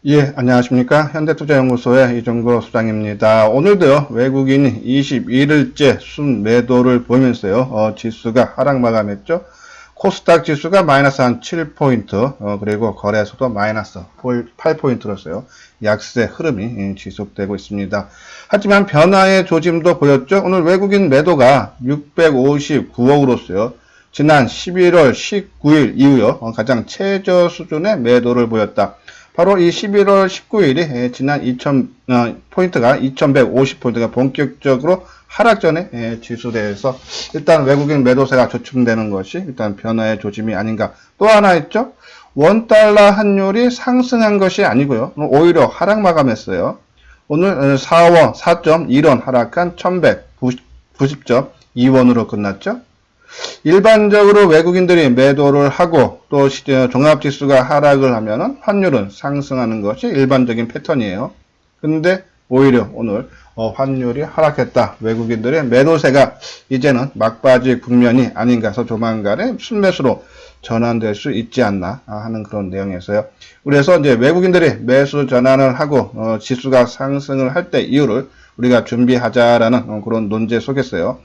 예, 안녕하십니까. 현대투자연구소의 이종거 소장입니다. 오늘도요, 외국인이 21일째 순매도를 보이면서요, 지수가 하락 마감했죠. 코스닥 지수가 마이너스 한 7포인트, 그리고 거래소도 마이너스 8포인트로서요, 약세 흐름이 지속되고 있습니다. 하지만 변화의 조짐도 보였죠. 오늘 외국인 매도가 659억으로서요, 지난 11월 19일 이후요, 가장 최저 수준의 매도를 보였다. 바로 이 11월 19일이 지난 포인트가 2150포인트가 본격적으로 하락 전에 지수대에서 일단 외국인 매도세가 조춤되는 것이 일단 변화의 조짐이 아닌가. 또 하나 있죠. 원달러 환율이 상승한 것이 아니고요. 오히려 하락 마감했어요. 오늘 4.1원 하락한 1190.2원으로 끝났죠. 일반적으로 외국인들이 매도를 하고 또 종합지수가 하락을 하면은 환율은 상승하는 것이 일반적인 패턴이에요. 근데 오히려 오늘 환율이 하락했다. 외국인들의 매도세가 이제는 막바지 국면이 아닌가 해서 조만간에 순매수로 전환될 수 있지 않나 하는 그런 내용이었어요. 그래서 이제 외국인들이 매수 전환을 하고 지수가 상승을 할 때 이유를 우리가 준비하자라는 그런 논제 속에서요.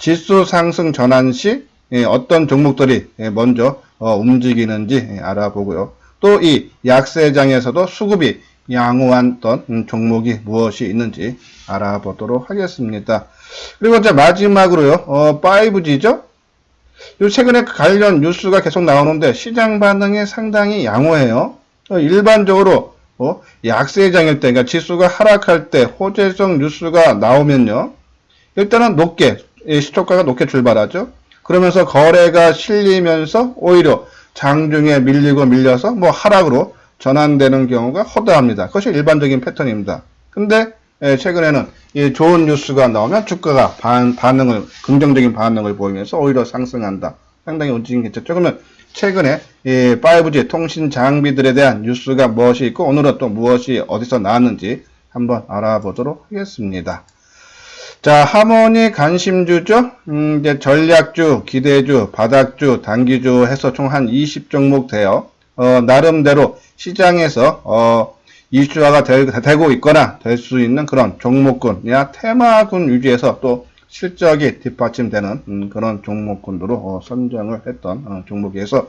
지수 상승 전환 시 어떤 종목들이 먼저 움직이는지 알아보고요. 또 이 약세장에서도 수급이 양호했던 종목이 무엇이 있는지 알아보도록 하겠습니다. 그리고 이제 마지막으로요. 5G죠? 요 최근에 관련 뉴스가 계속 나오는데 시장 반응이 상당히 양호해요. 일반적으로 약세장일 때, 그러니까 지수가 하락할 때 호재성 뉴스가 나오면요. 일단은 시초가가 높게 출발하죠. 그러면서 거래가 실리면서 오히려 장중에 밀려서 하락으로 전환되는 경우가 허다합니다. 그것이 일반적인 패턴입니다. 근데 최근에는 좋은 뉴스가 나오면 주가가 긍정적인 반응을 보이면서 오히려 상승한다. 상당히 움직임 괜찮죠. 그러면 최근에 5G 통신 장비들에 대한 뉴스가 무엇이 있고 오늘은 또 무엇이 어디서 나왔는지 한번 알아보도록 하겠습니다. 자, 하모니 관심주죠? 이제 전략주, 기대주, 바닥주, 단기주 해서 총 한 20종목 돼요. 나름대로 시장에서, 이슈화가 되고 있거나 될 수 있는 그런 종목군이나 테마군 위주에서 또 실적이 뒷받침되는 그런 종목군으로 선정을 했던 종목에서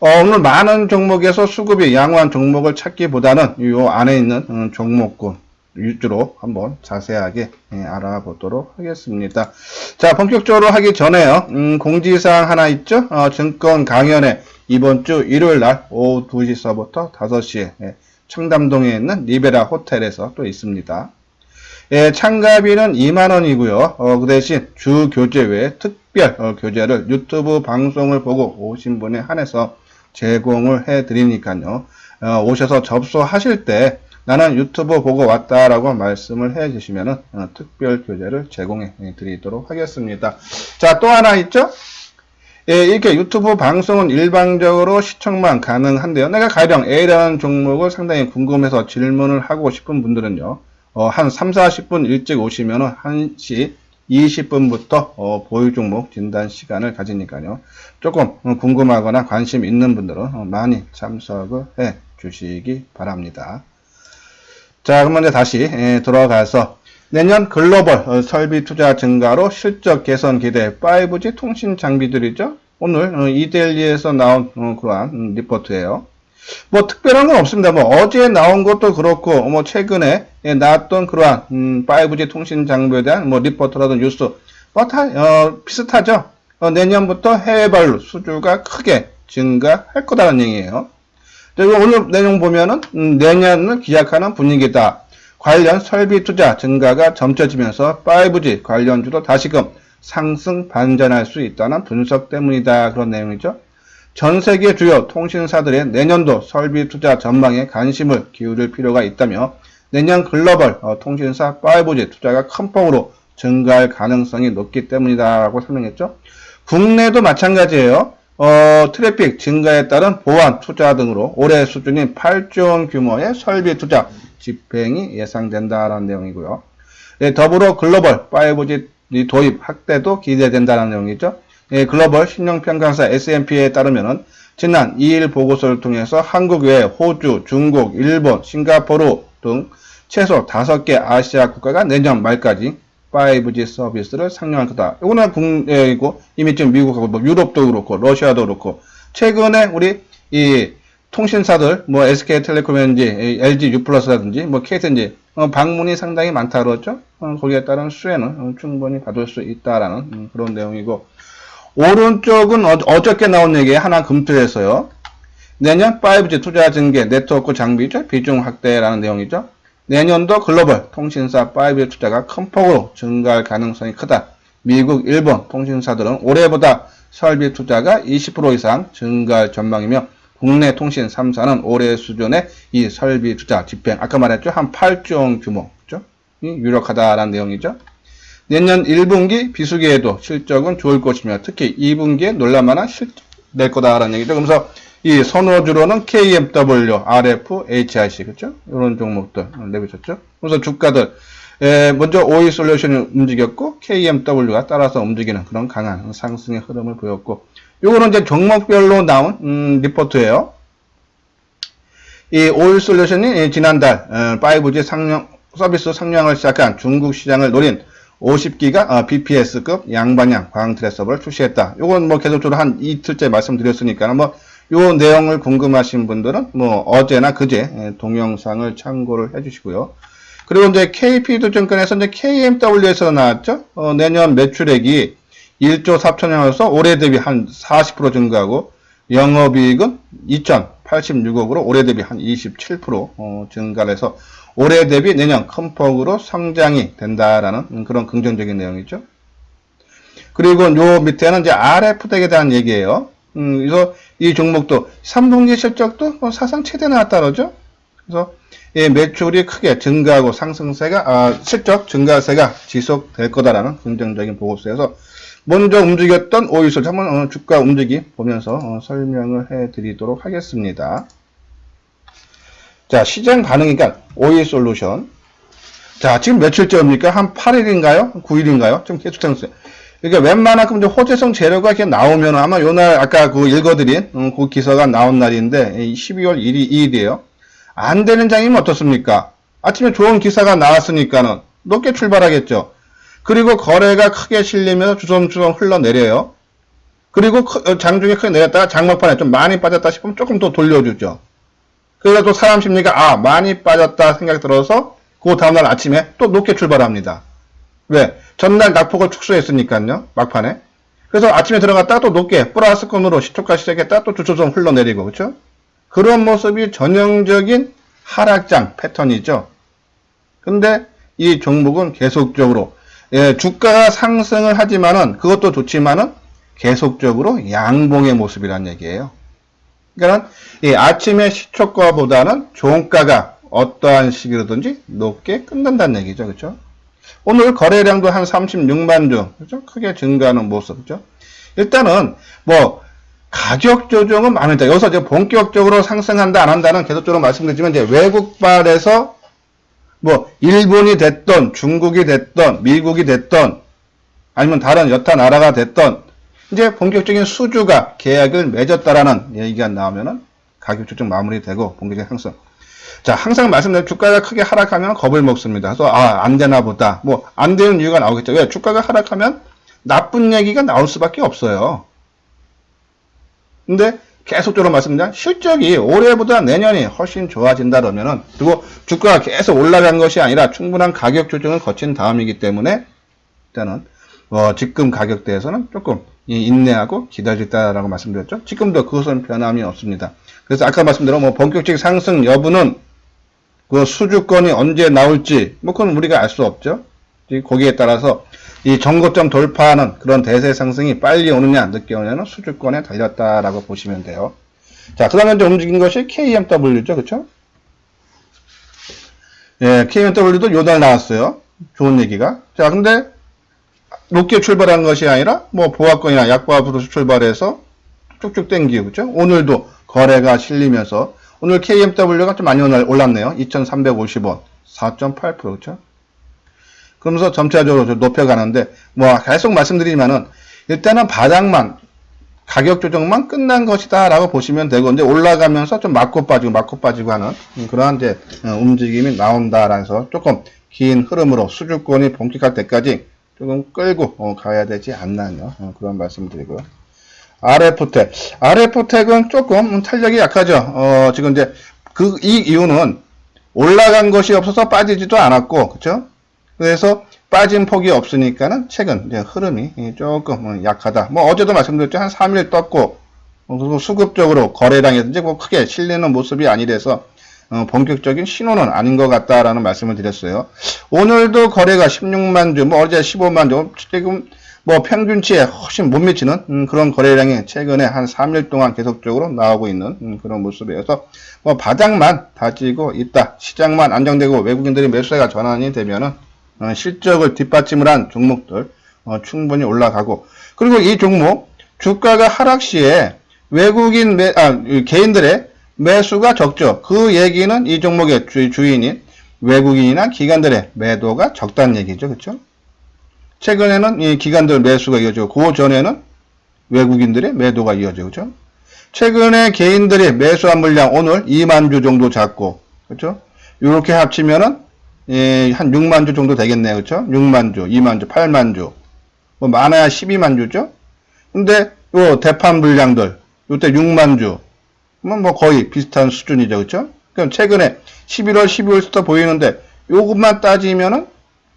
오늘 많은 종목에서 수급이 양호한 종목을 찾기보다는 이 안에 있는 종목군 위주로 한번 자세하게 알아보도록 하겠습니다. 자, 본격적으로 하기 전에요. 공지사항 하나 있죠? 증권 강연회 이번 주 일요일 날 오후 2시서부터 5시에 청담동에 있는 리베라 호텔에서 또 있습니다. 참가비는 2만원이고요. 그 대신 주 교재 외에 특별 교재를 유튜브 방송을 보고 오신 분에 한해서 제공을 해드리니까요. 오셔서 접수하실 때 나는 유튜브 보고 왔다라고 말씀을 해 주시면은 특별 교재를 제공해 드리도록 하겠습니다. 자, 또 하나 있죠? 이렇게 유튜브 방송은 일방적으로 시청만 가능한데요. 내가 가령 A라는 종목을 상당히 궁금해서 질문을 하고 싶은 분들은요. 한 3, 40분 일찍 오시면은 1시 20분부터 보유 종목 진단 시간을 가지니까요. 조금 궁금하거나 관심 있는 분들은 많이 참석을 해 주시기 바랍니다. 자, 그러면 이제 다시 들어가서 내년 글로벌 설비 투자 증가로 실적 개선 기대 5G 통신 장비들이죠. 오늘 이데일리에서 나온 그러한 리포트예요. 뭐 특별한 건 없습니다. 뭐 어제 나온 것도 그렇고 최근에 나왔던 그러한 5G 통신 장비에 대한 리포트라든 뉴스 다 비슷하죠. 내년부터 해외 발루 수주가 크게 증가할 거다라는 얘기예요. 그리고 오늘 내용 보면은 내년을 기약하는 분위기다. 관련 설비 투자 증가가 점쳐지면서 5G 관련주도 다시금 상승 반전할 수 있다는 분석 때문이다. 그런 내용이죠. 전 세계 주요 통신사들의 내년도 설비 투자 전망에 관심을 기울일 필요가 있다며 내년 글로벌 통신사 5G 투자가 큰 폭으로 증가할 가능성이 높기 때문이다라고 설명했죠. 국내도 마찬가지예요. 트래픽 증가에 따른 보안 투자 등으로 올해 수준인 8조 원 규모의 설비 투자 집행이 예상된다라는 내용이고요. 더불어 글로벌 5G 도입 확대도 기대된다는 내용이죠. 글로벌 신용평가사 S&P에 따르면은 지난 2일 보고서를 통해서 한국 외에 호주, 중국, 일본, 싱가포르 등 최소 5개 아시아 국가가 내년 말까지 5G 서비스를 상용할 거다. 이거는 국내이고 이미 지금 미국하고 뭐 유럽도 그렇고 러시아도 그렇고 최근에 우리 이 통신사들 뭐 SK텔레콤인지 LG U+라든지 뭐 KT인지 방문이 상당히 많다 그러죠. 거기에 따른 수혜는 충분히 받을 수 있다라는 그런 내용이고 오른쪽은 어저께 나온 얘기에 하나 검토해서요. 내년 5G 투자 증개 네트워크 장비죠. 비중 확대라는 내용이죠. 내년도 글로벌 통신사 5G 투자가 큰 폭으로 증가할 가능성이 크다. 미국, 일본 통신사들은 올해보다 설비 투자가 20% 이상 증가할 전망이며 국내 통신 3사는 올해 수준의 이 설비 투자 집행, 아까 말했죠. 한 8조 원 규모, 그죠? 유력하다라는 내용이죠. 내년 1분기 비수기에도 실적은 좋을 것이며 특히 2분기에 놀랄만한 실적 낼 거다라는 얘기죠. 그래서 이 선호주로는 KMW, RF, HIC, 그죠? 이런 종목들 내비쳤죠. 그래서 주가들, 먼저 OE솔루션이 움직였고, KMW가 따라서 움직이는 그런 강한 상승의 흐름을 보였고, 요거는 이제 종목별로 나온, 리포트예요. 이 OE솔루션이 지난달, 5G 서비스 상용을 시작한 중국 시장을 노린 50기가 BPS급 양방향 광 트랜스서버를 출시했다. 요건 뭐 계속적으로 한 이틀째 말씀드렸으니까, 뭐, 요 내용을 궁금하신 분들은 뭐 어제나 그제 동영상을 참고를 해주시고요. 그리고 이제 KP투증권에서 이제 KMW에서 나왔죠. 내년 매출액이 1조 4천억에서 올해 대비 한 40% 증가하고 영업이익은 2,086억으로 올해 대비 한 27% 증가를 해서 올해 대비 내년 큰 폭으로 성장이 된다라는 그런 긍정적인 내용이죠. 그리고 요 밑에는 이제 RF덱에 대한 얘기예요. 그래서 이 종목도 3분기 실적도 사상 최대 나왔다 그러죠. 그래서 예, 매출이 크게 증가하고 상승세가 실적 증가세가 지속될 거다라는 긍정적인 보고서에서 먼저 움직였던 오이솔 한번 주가 움직이 보면서 설명을 해드리도록 하겠습니다. 자, 시장 반응이니까 오이솔루션. 자, 지금 며칠째입니까? 한 8일인가요? 9일인가요? 지금 계속 상승. 그러니까 웬만하면 이제 호재성 재료가 이렇게 나오면 아마 요날 아까 그 읽어드린 그 기사가 나온 날인데 12월 2일이에요. 안 되는 장이면 어떻습니까? 아침에 좋은 기사가 나왔으니까는 높게 출발하겠죠. 그리고 거래가 크게 실리면서 주섬주섬 흘러내려요. 그리고 장중에 크게 내렸다가 장막판에 좀 많이 빠졌다 싶으면 조금 더 돌려주죠. 그래서 또 사람 심리가 많이 빠졌다 생각이 들어서 그 다음날 아침에 또 높게 출발합니다. 왜? 전날 낙폭을 축소했으니까요. 막판에. 그래서 아침에 들어갔다가 또 높게 플러스권으로 시초가 시작했다가 또 주초점 흘러내리고 그렇죠? 그런 모습이 전형적인 하락장 패턴이죠. 근데 이 종목은 계속적으로 주가가 상승을 하지만은 그것도 좋지만은 계속적으로 양봉의 모습이란 얘기예요. 그러니까 아침에 시초가보다는 종가가 어떠한 시기로든지 높게 끝난다는 얘기죠. 그렇죠? 오늘 거래량도 한 36만 주, 그죠? 크게 증가하는 모습, 그죠? 일단은, 뭐, 가격 조정은 많습니다. 여기서 이제 본격적으로 상승한다, 안 한다는 계속적으로 말씀드리지만, 이제 외국발에서, 뭐, 일본이 됐던, 중국이 됐던, 미국이 됐던, 아니면 다른 여타 나라가 됐던, 이제 본격적인 수주가 계약을 맺었다라는 얘기가 나오면은, 가격 조정 마무리되고, 본격적인 상승. 자, 항상 말씀드린 주가가 크게 하락하면 겁을 먹습니다. 그래서 안 되나 보다. 뭐 안 되는 이유가 나오겠죠. 왜? 주가가 하락하면 나쁜 얘기가 나올 수밖에 없어요. 근데 계속적으로 말씀드리면 실적이 올해보다 내년이 훨씬 좋아진다 그러면은 그리고 주가가 계속 올라간 것이 아니라 충분한 가격 조정을 거친 다음이기 때문에 일단은 지금 가격대에서는 조금 인내하고 기다리다라고 말씀드렸죠. 지금도 그것은 변함이 없습니다. 그래서 아까 말씀드린 뭐 본격적 상승 여부는 그 수주권이 언제 나올지 뭐 그건 우리가 알 수 없죠. 거기에 따라서 이 정고점 돌파하는 그런 대세 상승이 빨리 오느냐 늦게 오느냐는 수주권에 달렸다라고 보시면 돼요. 자, 그 다음에 이제 움직인 것이 KMW죠. 그쵸? 예, KMW도 요날 나왔어요. 좋은 얘기가. 자, 근데 높게 출발한 것이 아니라 뭐 보합권이나 약보합으로 출발해서 쭉쭉 땡기고 그죠? 오늘도 거래가 실리면서 오늘 KMW가 좀 많이 올랐네요. 2,350원, 4.8% 그렇죠? 그러면서 점차적으로 좀 높여가는데 뭐 계속 말씀드리지만은 일단은 바닥만 가격 조정만 끝난 것이다 라고 보시면 되고, 이제 올라가면서 좀 맞고 빠지고 하는 그러한 이제 움직임이 나온다라서 서 조금 긴 흐름으로 수주권이 본격화할 때까지 조금 끌고 가야 되지 않나요? 그런 말씀을 드리고요. RF텍은 조금 탄력이 약하죠. 지금 이제 이 이유는 올라간 것이 없어서 빠지지도 않았고, 그쵸? 그래서 빠진 폭이 없으니까는 최근 이제 흐름이 조금 약하다. 뭐 어제도 말씀드렸죠. 한 3일 떴고, 그리고 수급적으로 거래량이든지 뭐 크게 실리는 모습이 아니라서 본격적인 신호는 아닌 것 같다라는 말씀을 드렸어요. 오늘도 거래가 16만 주, 뭐 어제 15만 주, 지금 뭐 평균치에 훨씬 못 미치는 그런 거래량이 최근에 한 3일 동안 계속적으로 나오고 있는 그런 모습이어서 뭐 바닥만 다지고 있다. 시장만 안정되고 외국인들이 매수세가 전환이 되면은 실적을 뒷받침을 한 종목들 충분히 올라가고, 그리고 이 종목 주가가 하락 시에 외국인 개인들의 매수가 적죠. 그 얘기는 이 종목의 주인인 외국인이나 기관들의 매도가 적다는 얘기죠. 그렇죠? 최근에는 이 기관들 매수가 이어지고, 그 전에는 외국인들의 매도가 이어지고, 그렇죠? 최근에 개인들이 매수한 물량 오늘 2만 주 정도 잡고, 그렇죠? 이렇게 합치면은 한 6만 주 정도 되겠네요. 그렇죠? 6만 주, 2만 주, 8만 주. 뭐 많아야 12만 주죠? 근데 요 대판 물량들 요때 6만 주. 뭐 거의 비슷한 수준이죠. 그렇죠? 그럼 최근에 11월, 12월부터 보이는데 요것만 따지면은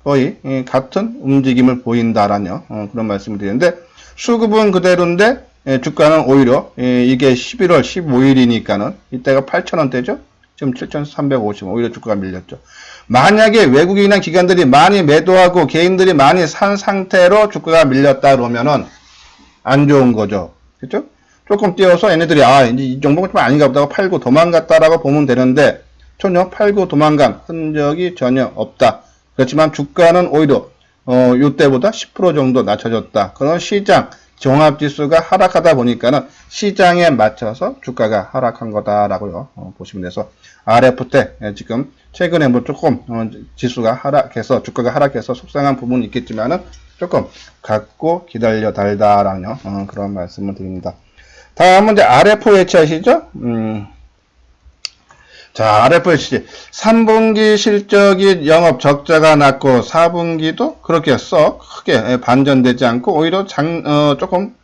거의 같은 움직임을 보인다라는 그런 말씀을 드리는데, 수급은 그대로인데 주가는 오히려 이게 11월 15일이니까는 이때가 8,000원대죠. 지금 7,350원, 오히려 주가가 밀렸죠. 만약에 외국인이나 기관들이 많이 매도하고 개인들이 많이 산 상태로 주가가 밀렸다 그러면은 안 좋은 거죠. 그렇죠? 조금 띄어서 얘네들이 이제 이 종목은 좀 아닌가 보다 팔고 도망갔다라고 보면 되는데, 전혀 팔고 도망간 흔적이 전혀 없다. 그렇지만 주가는 오히려 이때보다 10% 정도 낮춰졌다. 그런 시장 종합지수가 하락하다 보니까는 시장에 맞춰서 주가가 하락한 거다라고요. 보시면 돼서 RF텍 지금 최근에 뭐 조금 지수가 하락해서 주가가 하락해서 속상한 부분이 있겠지만은 조금 갖고 기다려 달다라는 그런 말씀을 드립니다. 다음은 이제 RFH 아시죠? 자, RFH 3분기 실적이 영업 적자가 났고 4분기도 그렇게 썩 크게 반전되지 않고 오히려 조금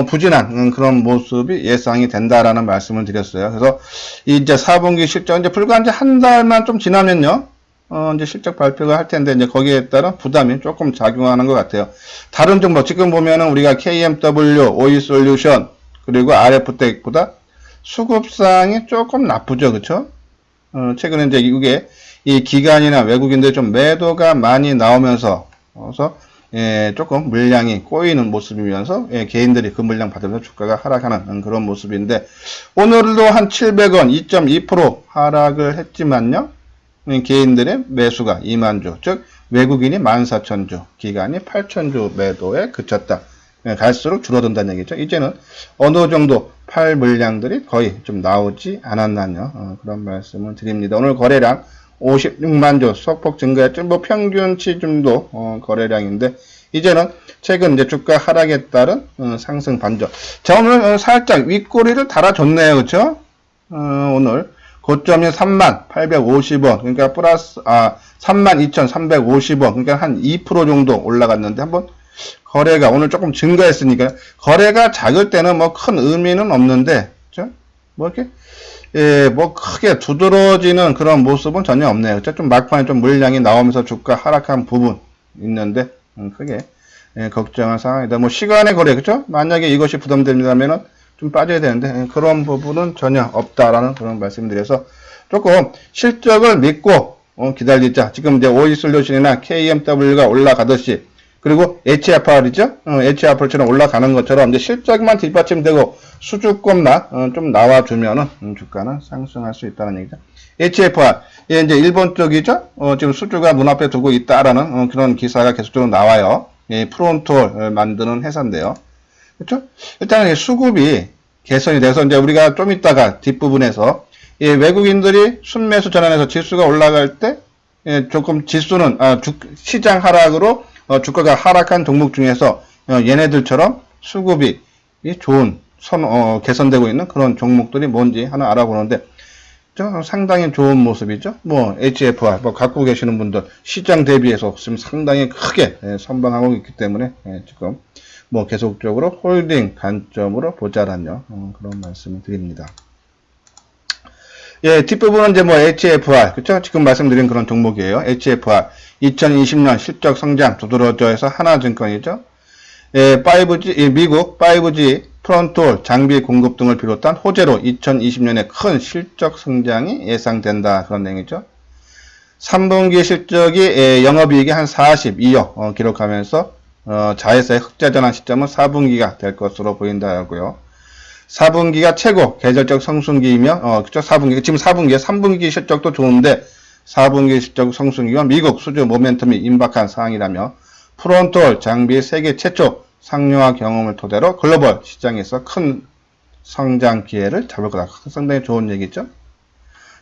부진한 그런 모습이 예상이 된다라는 말씀을 드렸어요. 그래서 이제 4분기 실적 이제 불과 이제 한 달만 좀 지나면요. 이제 실적 발표가 할 텐데 이제 거기에 따른 부담이 조금 작용하는 것 같아요. 다른 종목 지금 보면은 우리가 KMW, 오이솔루션 그리고 RF텍보다 수급상이 조금 나쁘죠. 그쵸? 최근에 이제 이게 이 기관이나 외국인들 좀 매도가 많이 나오면서 조금 물량이 꼬이는 모습이면서 개인들이 그 물량 받으면서 주가가 하락하는 그런 모습인데, 오늘도 한 700원 2.2% 하락을 했지만요. 개인들의 매수가 2만 주, 즉 외국인이 14,000주, 기관이 8,000주 매도에 그쳤다. 갈수록 줄어든다는 얘기죠. 이제는 어느 정도 팔 물량들이 거의 좀 나오지 않았나요? 그런 말씀을 드립니다. 오늘 거래량 56만 주 소폭 증가했죠. 뭐 평균치 정도 거래량인데, 이제는 최근 이제 주가 하락에 따른 상승 반전. 자, 오늘 살짝 윗꼬리를 달아줬네요. 그렇죠? 오늘 고점이 32,850원. 그러니까 플러스 32,350원. 그러니까 한 2% 정도 올라갔는데, 한번 거래가 오늘 조금 증가했으니까, 거래가 작을 때는 뭐 큰 의미는 없는데, 그렇죠? 뭐 이렇게 뭐 크게 두드러지는 그런 모습은 전혀 없네요. 그렇죠? 좀 막판에 좀 물량이 나오면서 주가 하락한 부분 있는데 크게 걱정할 상황이다. 뭐 시간의 거래, 그렇죠? 만약에 이것이 부담됩니다면은 좀 빠져야 되는데 그런 부분은 전혀 없다라는 그런 말씀드려서 조금 실적을 믿고 기다리자. 지금 이제 오이솔루션이나 KMW가 올라가듯이, 그리고 HFR이죠? HFR처럼 올라가는 것처럼 이제 실적만 뒷받침되고 수주권만 좀 나와주면은 주가는 상승할 수 있다는 얘기죠. HFR, 이제 일본 쪽이죠? 지금 수주가 눈앞에 두고 있다라는 그런 기사가 계속적으로 나와요. 프론토를 만드는 회사인데요. 그렇죠? 일단 수급이 개선이 돼서 이제 우리가 좀 이따가 뒷부분에서 외국인들이 순매수 전환해서 지수가 올라갈 때 조금 지수는 시장 하락으로 주가가 하락한 종목 중에서 얘네들처럼 수급이 좋은 개선되고 있는 그런 종목들이 뭔지 하나 알아보는데 상당히 좋은 모습이죠. 뭐 HFR 갖고 계시는 분들 시장 대비해서 지금 상당히 크게 선방하고 있기 때문에 지금 뭐 계속적으로 홀딩 관점으로 보자라는 그런 말씀을 드립니다. 예, 뒷부분은 이제 뭐 HFR, 그쵸? 지금 말씀드린 그런 종목이에요. HFR. 2020년 실적 성장 두드러져 해서 하나증권이죠. 예, 5G, 미국 5G 프론톨 장비 공급 등을 비롯한 호재로 2020년에 큰 실적 성장이 예상된다. 그런 내용이죠. 3분기 실적이 영업이익이 한 42억 기록하면서 자회사의 흑자 전환 시점은 4분기가 될 것으로 보인다고요. 4분기가 최고 계절적 성순기이며 그쵸? 4분기 지금 4분기에 3분기 실적도 좋은데 4분기 실적 성순기와 미국 수주 모멘텀이 임박한 상황이라며 프론톨 장비 세계 최초 상용화 경험을 토대로 글로벌 시장에서 큰 성장 기회를 잡을 거다. 상당히 좋은 얘기죠.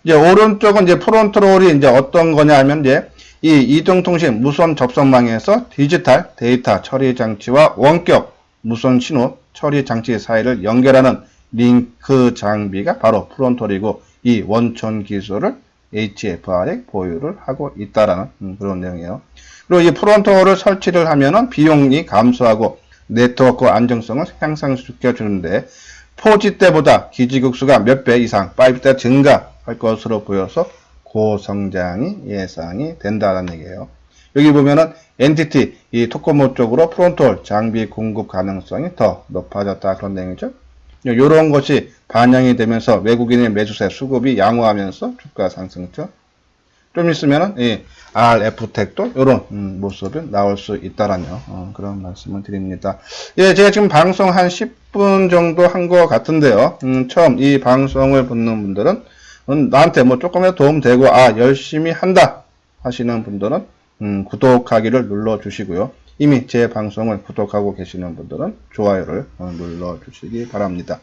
이제 오른쪽은 이제 프론톨이 이제 어떤 거냐 하면 이제 이 이동통신 무선 접선망에서 디지털 데이터 처리 장치와 원격 무선 신호 처리 장치 사이를 연결하는 링크 장비가 바로 프론톨이고 이 원천 기술을 HFR에 보유를 하고 있다라는 그런 내용이에요. 그리고 이 프론톨을 설치를 하면은 비용이 감소하고 네트워크 안정성을 향상시켜 주는데 4G 때보다 기지국수가 몇 배 이상 5배 증가할 것으로 보여서 고성장이 예상이 된다는 얘기예요. 여기 보면은 NTT 이 토코모 쪽으로 프론톨 장비 공급 가능성이 더 높아졌다 그런 내용이죠. 이런 것이 반영이 되면서 외국인의 매수세 수급이 양호하면서 주가 상승죠. 좀 있으면은 이 RF텍도 이런 모습이 나올 수 있다라는 그런 말씀을 드립니다. 예, 제가 지금 방송 한 10분 정도 한 것 같은데요. 처음 이 방송을 듣는 분들은 나한테 뭐 조금이라도 도움되고 열심히 한다 하시는 분들은 구독하기를 눌러주시고요. 이미 제 방송을 구독하고 계시는 분들은 좋아요를 눌러주시기 바랍니다.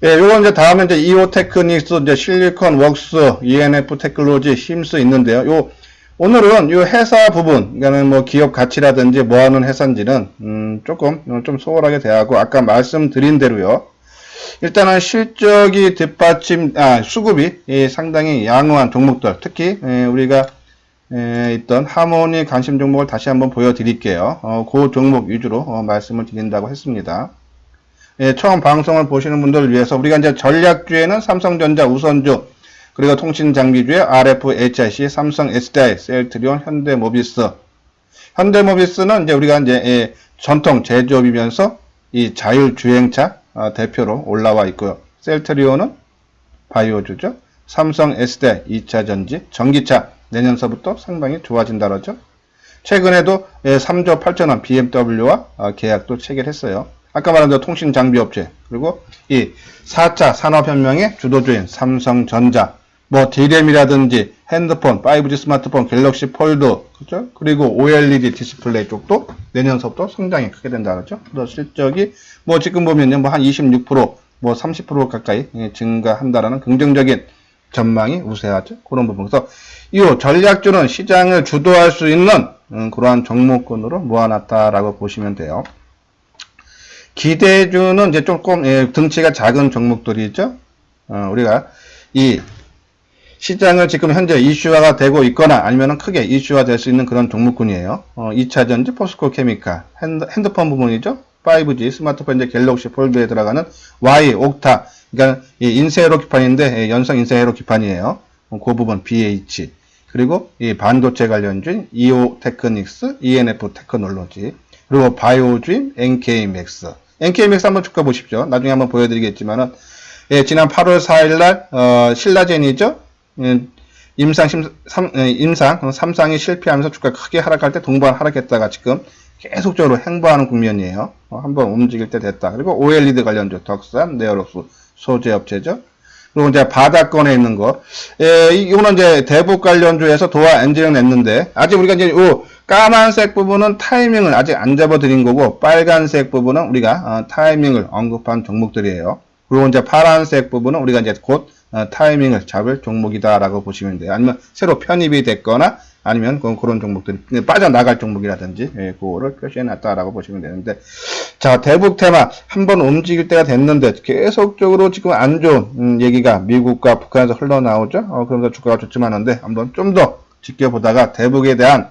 예, 요건 이제 다음에 이제 EO 테크닉스, 이제 실리콘 웍스, ENF 테크놀로지, 힘스 있는데요. 오늘은 요 회사 부분, 그러니까 뭐 기업 가치라든지 뭐 하는 회사인지는, 좀 소홀하게 대하고, 아까 말씀드린 대로요. 일단은 실적이 수급이 상당히 양호한 종목들, 특히, 우리가, 있던 하모니 관심 종목을 다시 한번 보여드릴게요. 그 종목 위주로 말씀을 드린다고 했습니다. 예, 처음 방송을 보시는 분들을 위해서 우리가 이제 전략주에는 삼성전자 우선주, 그리고 통신장비주에 RF, HIC, 삼성 SDI, 셀트리온, 현대모비스. 현대모비스는 이제 우리가 이제 전통 제조업이면서 이 자율주행차 대표로 올라와 있고요. 셀트리온은 바이오주죠. 삼성 SDI 2차 전지, 전기차 내년서부터 상당히 좋아진다 그러죠. 최근에도 3조 8천원 BMW와 계약도 체결했어요. 아까 말한 저 통신장비업체, 그리고 이 4차 산업혁명의 주도주인 삼성전자, 뭐 D램이라든지 핸드폰, 5G 스마트폰, 갤럭시 폴드, 그죠? 그리고 OLED 디스플레이 쪽도 내년서부터 성장이 크게 된다 그러죠. 그래서 실적이 뭐 지금 보면요, 뭐 한 26%, 뭐 30% 가까이 증가한다라는 긍정적인 전망이 우세하죠. 그런 부분. 그래서 이 전략주는 시장을 주도할 수 있는 그러한 종목군으로 모아놨다라고 보시면 돼요. 기대주는 이제 조금 등치가 작은 종목들이죠. 우리가 이 시장을 지금 현재 이슈화가 되고 있거나 아니면 크게 이슈화 될 수 있는 그런 종목군이에요. 2차전지 포스코 케미칼, 핸드폰 부분이죠. 5G 스마트폰 이제 갤럭시 폴드에 들어가는 Y 옥타, 그러니까 이 인쇄회로 기판인데 연성 인쇄회로 기판이에요. 그 부분 BH, 그리고 이 반도체 관련주인 EO 테크닉스, ENF 테크놀로지, 그리고 바이오주인 NK맥스. NK맥스 한번 주가 보십시오. 나중에 한번 보여드리겠지만은 지난 8월 4일날 신라젠이죠. 임상 3상이 실패하면서 주가 크게 하락할 때 동반 하락했다가 지금 계속적으로 행보하는 국면이에요. 한번 움직일 때 됐다. 그리고 OLED 관련주 덕산, 네오록스 소재 업체죠. 그리고 이제 바닥권에 있는 거, 이거는 이제 대북 관련주에서 도화 엔진을 냈는데 아직 우리가 이제 요 까만색 부분은 타이밍을 아직 안 잡아드린 거고, 빨간색 부분은 우리가 타이밍을 언급한 종목들이에요. 그리고 이제 파란색 부분은 우리가 이제 곧 타이밍을 잡을 종목이다라고 보시면 돼요. 아니면 새로 편입이 됐거나 아니면 그런 종목들이 빠져나갈 종목이라든지 그거를 표시해놨다라고 보시면 되는데, 자, 대북 테마 한번 움직일 때가 됐는데 계속적으로 지금 안 좋은 얘기가 미국과 북한에서 흘러나오죠. 그러면서 주가가 좋지만 않은데 한번 좀 더 지켜보다가 대북에 대한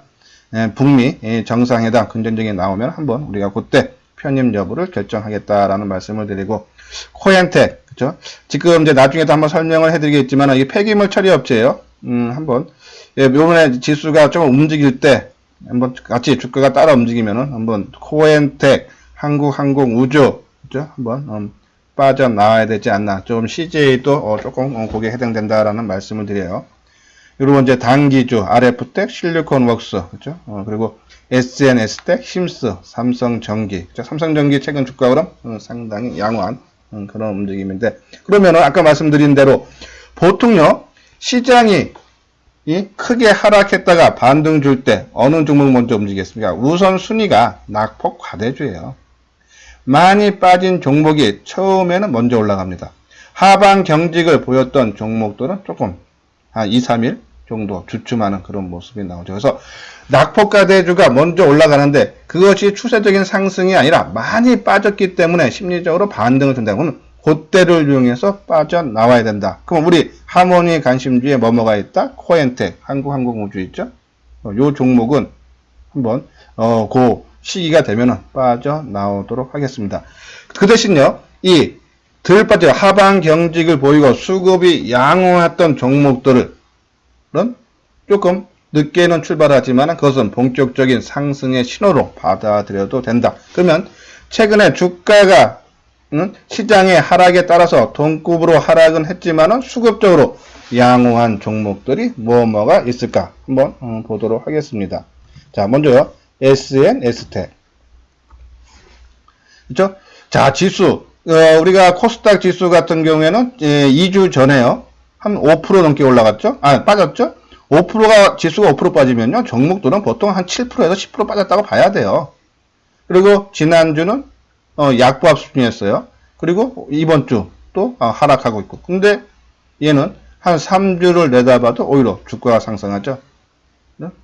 북미 정상회담 긍정적인 게 나오면 한번 우리가 그때 편입 여부를 결정하겠다라는 말씀을 드리고, 코엔텍, 그쵸? 지금 이제 나중에도 한번 설명을 해드리겠지만, 이게 폐기물 처리 업체예요. 한번, 요번에 지수가 좀 움직일 때, 한번 같이 주가가 따라 움직이면은, 한번 코엔텍, 한국항공우주, 그죠? 한번, 빠져나와야 되지 않나. 좀 CJ도 조금 거기에 해당된다라는 말씀을 드려요. 그리고 이제 단기주, RF텍, 실리콘웍스, 그죠? 그리고 SNS텍, 힘스, 삼성전기. 삼성전기 최근 주가 그럼 상당히 양호한 그런 움직임인데, 그러면은 아까 말씀드린 대로 보통요, 시장이 크게 하락했다가 반등 줄 때 어느 종목 먼저 움직이겠습니까? 우선 순위가 낙폭 과대주예요. 많이 빠진 종목이 처음에는 먼저 올라갑니다. 하방 경직을 보였던 종목들은 조금 한 2, 3일 정도 주춤하는 그런 모습이 나오죠. 그래서 낙폭과대주가 먼저 올라가는데 그것이 추세적인 상승이 아니라 많이 빠졌기 때문에 심리적으로 반등을 준다면 그때를 이용해서 빠져나와야 된다. 그럼 우리 하모니 관심주에 뭐뭐가 있다? 코엔텍, 한국항공우주 있죠? 요 종목은 한번 그 시기가 되면은 빠져나오도록 하겠습니다. 그 대신요, 이 덜 빠져 하방 경직을 보이고 수급이 양호했던 종목들은 조금 늦게는 출발하지만 그것은 본격적인 상승의 신호로 받아들여도 된다. 그러면 최근에 주가가 시장의 하락에 따라서 동급으로 하락은 했지만은 수급적으로 양호한 종목들이 뭐가 있을까 한번 보도록 하겠습니다. 자, 먼저요, SNS텍. 그렇죠? 자, 지수. 우리가 코스닥 지수 같은 경우에는 2주 전에요, 한 5% 넘게 올라갔죠? 빠졌죠? 5%가, 지수가 5% 빠지면요, 종목들은 보통 한 7%에서 10% 빠졌다고 봐야 돼요. 그리고 지난주는 약보합 수준이었어요. 그리고 이번 주 또 하락하고 있고. 근데 얘는 한 3주를 내다봐도 오히려 주가가 상승하죠.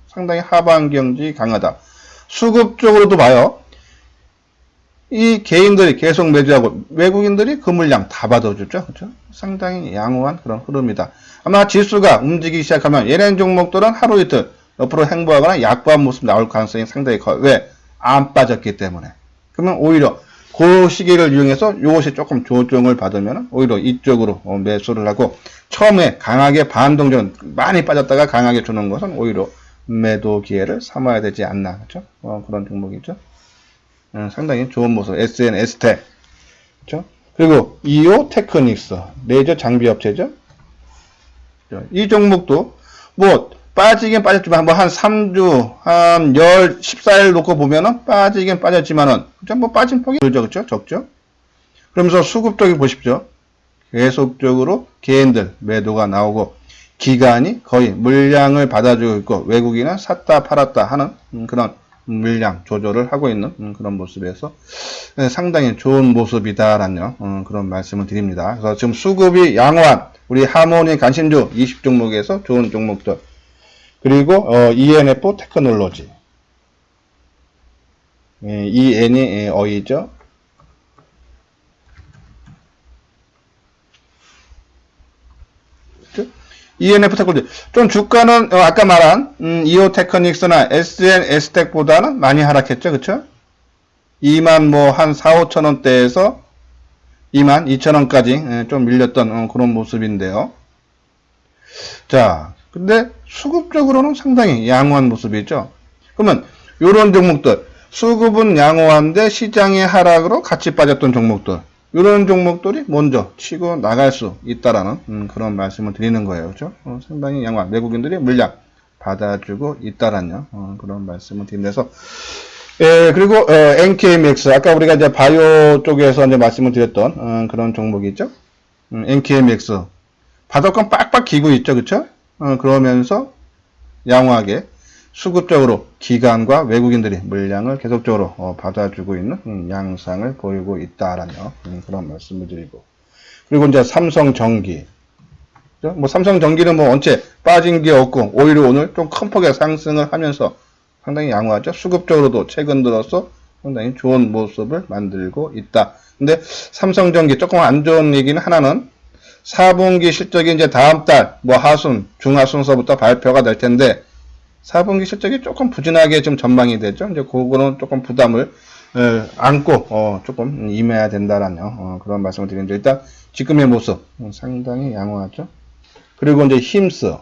상당히 하방 경직이 강하다. 수급 쪽으로도 봐요. 이 개인들이 계속 매수하고 외국인들이 그 물량 다 받아주죠. 그렇죠? 상당히 양호한 그런 흐름이다. 아마 지수가 움직이기 시작하면 얘네 종목들은 하루 이틀 옆으로 행보하거나 약보한 모습 나올 가능성이 상당히 커요. 왜? 안 빠졌기 때문에. 그러면 오히려 그 시기를 이용해서 이것이 조금 조정을 받으면 오히려 이쪽으로 매수를 하고, 처음에 강하게 반동전 많이 빠졌다가 강하게 주는 것은 오히려 매도 기회를 삼아야 되지 않나. 그렇죠? 그런 종목이죠. 상당히 좋은 모습. SNS텍. 그렇죠? 그리고 EO 테크닉스, 레이저 장비 업체죠. 이 종목도 뭐 빠지긴 빠졌지만 한번 한 3주, 한 14일 놓고 보면은 빠지긴 빠졌지만은 뭐 빠진 폭이 그죠, 그렇죠? 적죠? 그러면서 수급 쪽에 보십시오. 계속적으로 개인들 매도가 나오고 기관이 거의 물량을 받아주고 있고 외국인은 샀다 팔았다 하는 그런 물량 조절을 하고 있는 그런 모습에서 상당히 좋은 모습이다라는 그런 말씀을 드립니다. 그래서 지금 수급이 양호한 우리 하모니 관심주 20종목에서 좋은 종목들, 그리고 ENF 테크놀로지, EN이 어이죠. ENF 테크놀로지 좀 주가는 아까 말한 EO 테크닉스나 SNS텍보다는 많이 하락했죠, 그쵸? 2만 뭐 한 4, 5천 원대에서 2만 2천 원까지 좀 밀렸던 그런 모습인데요. 자, 근데 수급적으로는 상당히 양호한 모습이죠. 그러면 이런 종목들, 수급은 양호한데 시장의 하락으로 같이 빠졌던 종목들, 이런 종목들이 먼저 치고 나갈 수 있다라는 그런 말씀을 드리는 거예요. 그렇죠? 상당히 양호한, 외국인들이 물량 받아주고 있다라는 그런 말씀을 드리면서, 그리고 NKMX, 아까 우리가 이제 바이오 쪽에서 이제 말씀을 드렸던 그런 종목이 있죠. NKMX 바닥권 빡빡 기고 있죠, 그렇죠? 그러면서 양호하게 수급적으로 기관과 외국인들이 물량을 계속적으로 받아주고 있는 양상을 보이고 있다라는 그런 말씀을 드리고, 그리고 이제 삼성전기, 그죠? 뭐 삼성전기는 뭐 원체 빠진 게 없고 오히려 오늘 좀 큰 폭의 상승을 하면서 상당히 양호하죠. 수급적으로도 최근 들어서 상당히 좋은 모습을 만들고 있다. 근데 삼성전기 조금 안 좋은 얘기는 하나는 4분기 실적이 이제 다음 달 뭐 하순, 중하순서부터 발표가 될 텐데 4분기 실적이 조금 부진하게 좀 전망이 되죠. 이제 그거는 조금 부담을 안고 조금 임해야 된다라는 그런 말씀을 드리는데 일단 지금의 모습 상당히 양호하죠. 그리고 이제 힘스,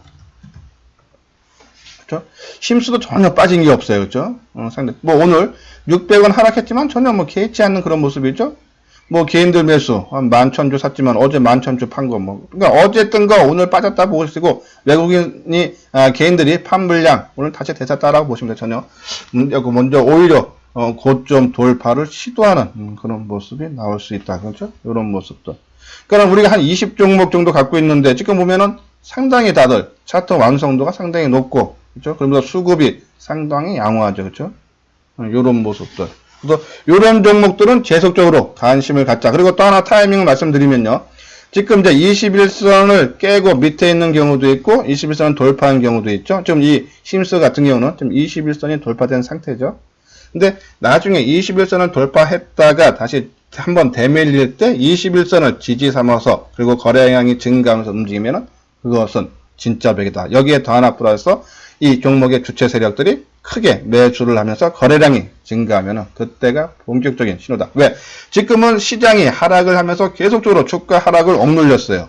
그렇죠? 힘스도 전혀 빠진 게 없어요, 그렇죠? 상당히 뭐 오늘 600원 하락했지만 전혀 뭐 개의치 않는 그런 모습이죠. 뭐 개인들 매수 한 11,000주 샀지만 어제 11,000주 판 거 뭐 그러니까 어제 뜬 거 오늘 빠졌다 보시고 외국인이 개인들이 판 물량 오늘 다시 되셨다라고 보시면 돼요. 전혀 문제고 먼저 오히려 고점 돌파를 시도하는 그런 모습이 나올 수 있다. 그렇죠? 이런 모습도. 그러니까 우리가 한 20종목 정도 갖고 있는데 지금 보면은 상당히 다들 차트 완성도가 상당히 높고 그렇죠? 그러면서 수급이 상당히 양호하죠. 그렇죠? 이런 모습들. 그래서 이런 종목들은 계속적으로 관심을 갖자. 그리고 또 하나 타이밍을 말씀드리면요. 지금 이제 21선을 깨고 밑에 있는 경우도 있고 21선을 돌파한 경우도 있죠. 지금 이 힘스 같은 경우는 지금 21선이 돌파된 상태죠. 근데 나중에 21선을 돌파했다가 다시 한번 되밀릴 때 21선을 지지 삼아서 그리고 거래량이 증가하면서 움직이면은 그것은 진짜 벽이다. 여기에 더 하나 플러스 이 종목의 주체 세력들이 크게 매수를 하면서 거래량이 증가하면 그때가 본격적인 신호다. 왜? 지금은 시장이 하락을 하면서 계속적으로 주가 하락을 억눌렸어요.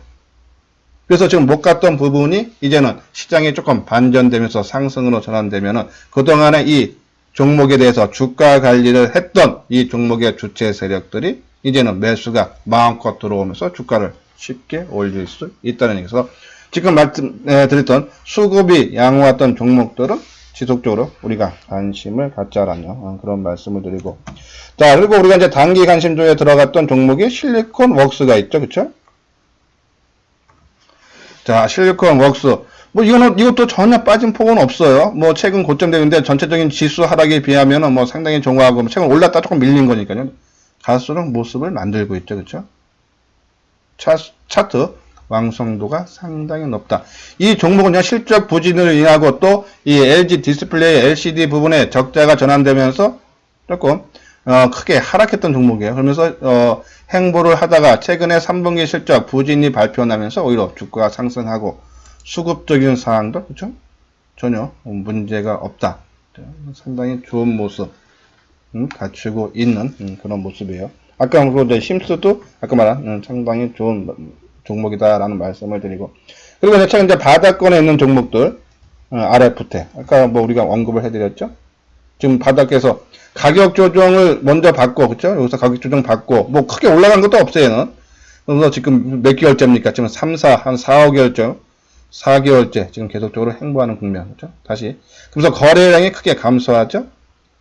그래서 지금 못 갔던 부분이 이제는 시장이 조금 반전되면서 상승으로 전환되면은 그동안에 이 종목에 대해서 주가 관리를 했던 이 종목의 주체 세력들이 이제는 매수가 마음껏 들어오면서 주가를 쉽게 올릴 수 있다는 얘기에서 지금 말씀드렸던 수급이 양호했던 종목들은 지속적으로 우리가 관심을 갖자라는 그런 말씀을 드리고 자 그리고 우리가 이제 단기 관심조에 들어갔던 종목이 실리콘 웍스가 있죠. 그쵸? 자 실리콘 웍스 뭐 이것도 전혀 빠진 폭은 없어요. 뭐 최근 고점 되는데 전체적인 지수 하락에 비하면은 뭐 상당히 정화하고 최근 올랐다 조금 밀린 거니까요. 갈수록 모습을 만들고 있죠. 그쵸? 차트 완성도가 상당히 높다. 이 종목은 실적 부진을 인하고 또 이 LG 디스플레이 LCD 부분에 적자가 전환되면서 조금 크게 하락했던 종목이에요. 그러면서 행보를 하다가 최근에 3분기 실적 부진이 발표나면서 오히려 주가가 상승하고 수급적인 상황도 그렇죠? 전혀 문제가 없다. 상당히 좋은 모습 갖추고 있는 그런 모습이에요. 아까 이제 힘스도 아까 말한 상당히 좋은 종목이다라는 말씀을 드리고 그리고 최근 이제 바닥권에 있는 종목들 RFT 아까 뭐 우리가 언급을 해드렸죠. 지금 바닥에서 가격 조정을 먼저 받고 그렇죠. 여기서 가격 조정 받고 뭐 크게 올라간 것도 없어요. 얘는. 그래서 지금 몇 개월째입니까? 지금 3, 4, 한 4, 5개월째 4개월째 지금 계속적으로 행보하는 국면 그렇죠. 다시 그래서 거래량이 크게 감소하죠.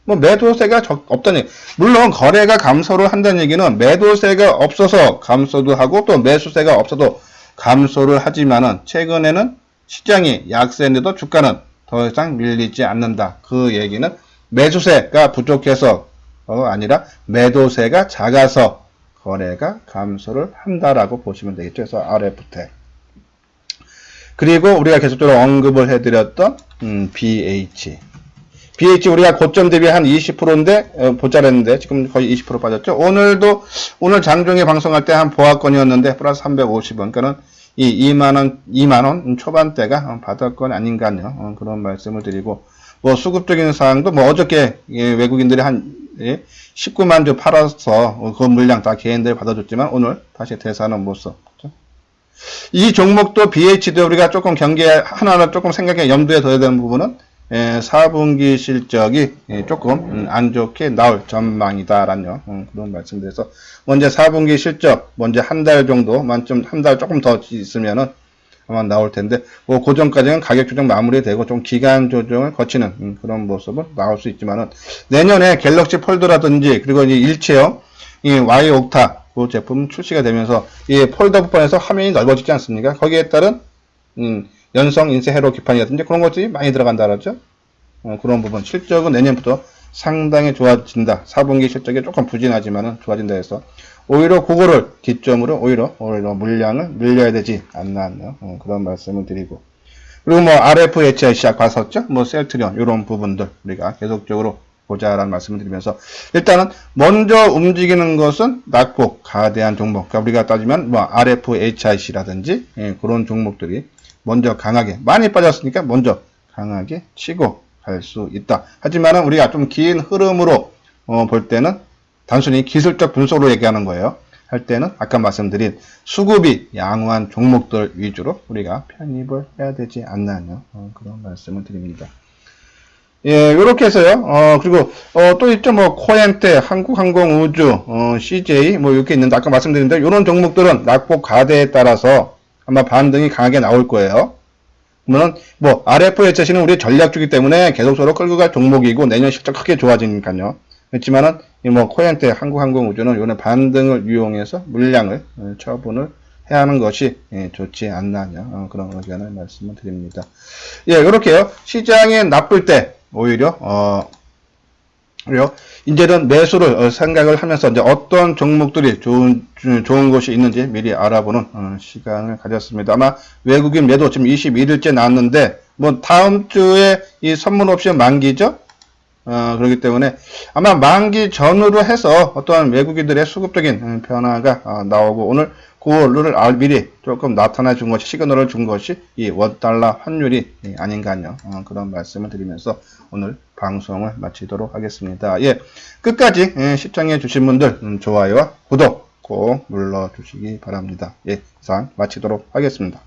뭐 매도세가 없다니 물론 거래가 감소를 한다는 얘기는 매도세가 없어서 감소도 하고 또 매수세가 없어도 감소를 하지만은 최근에는 시장이 약세인데도 주가는 더 이상 밀리지 않는다. 그 얘기는 매수세가 부족해서 아니라 매도세가 작아서 거래가 감소를 한다라고 보시면 되겠죠. 그래서 RFT 그리고 우리가 계속적으로 언급을 해드렸던 BH 우리가 고점 대비 한 20%인데 보자랬는데 지금 거의 20% 빠졌죠. 오늘 장중에 방송할 때 한 보합권이었는데 플러스 350원. 그러니까는 이 2만원 초반대가 바닥권 아닌가요. 그런 말씀을 드리고 뭐 수급적인 사항도 뭐 어저께 외국인들이 한 19만 주 팔아서 그 물량 다 개인들이 받아줬지만 오늘 다시 대사하는 모습. 그렇죠? 이 종목도 BH도 우리가 조금 하나를 조금 생각해 염두에 둬야 되는 부분은 4분기 실적이 조금 안 좋게 나올 전망이다라는 그런 말씀드려서 먼저 4분기 실적 먼저 한 달 정도만 좀 한 달 조금 더 있으면은 아마 나올 텐데 뭐 그 전까지는 가격 조정 마무리되고 좀 기간 조정을 거치는 그런 모습은 나올 수 있지만은 내년에 갤럭시 폴더라든지 그리고 이제 일체형 이 Y 옥타 그 제품 출시가 되면서 이 폴더 부분에서 화면이 넓어지지 않습니까? 거기에 따른 연성 인쇄 회로 기판이라든지 그런 것들이 많이 들어간다 그러죠. 그런 부분 실적은 내년부터 상당히 좋아진다. 4분기 실적이 조금 부진하지만은 좋아진다 해서 오히려 그거를 기점으로 오히려 물량을 늘려야 되지 않나 그런 말씀을 드리고, 그리고 뭐 RFHI 시작 봤었죠? 뭐 셀트리온 이런 부분들 우리가 계속적으로 보자라는 말씀을 드리면서, 일단은 먼저 움직이는 것은 낙폭 가대한 종목, 그러니까 우리가 따지면 뭐 RFHIC라든지 그런 종목들이 먼저 강하게 많이 빠졌으니까 먼저 강하게 치고 갈 수 있다. 하지만은 우리가 좀 긴 흐름으로 볼 때는 단순히 기술적 분석으로 얘기하는 거예요. 할 때는 아까 말씀드린 수급이 양호한 종목들 위주로 우리가 편입을 해야 되지 않나요? 그런 말씀을 드립니다. 예, 요렇게 해서요. 그리고 또 있죠. 뭐 코엔테, 한국항공우주, CJ 뭐 이렇게 있는데 아까 말씀드린 대로 이런 종목들은 낙폭 가대에 따라서 아마 반등이 강하게 나올 거예요. 그러면 뭐 RFHC는 우리 전략주기 때문에 계속적으로 끌고 갈 종목이고 내년 실적 크게 좋아지니까요. 그렇지만은 뭐 코엔테, 한국항공우주는 요런 반등을 이용해서 물량을 처분을 해야 하는 것이 좋지 않나요? 그런 의견을 말씀을 드립니다. 예, 요렇게요. 시장이 나쁠 때 오히려 이제는 매수를 생각을 하면서 이제 어떤 종목들이 좋은 것이 있는지 미리 알아보는 시간을 가졌습니다. 아마 외국인 매도 지금 21일째 나왔는데 뭐 다음 주에 이 선물 옵션 만기죠. 그렇기 때문에 아마 만기 전후로 해서 어떠한 외국인들의 수급적인 변화가 나오고, 오늘 그거를 미리 조금 나타나 준 것이, 시그널을 준 것이 이 원달러 환율이 아닌가요? 그런 말씀을 드리면서 오늘 방송을 마치도록 하겠습니다. 예, 끝까지 시청해 주신 분들 좋아요와 구독 꼭 눌러 주시기 바랍니다. 예, 이상 마치도록 하겠습니다.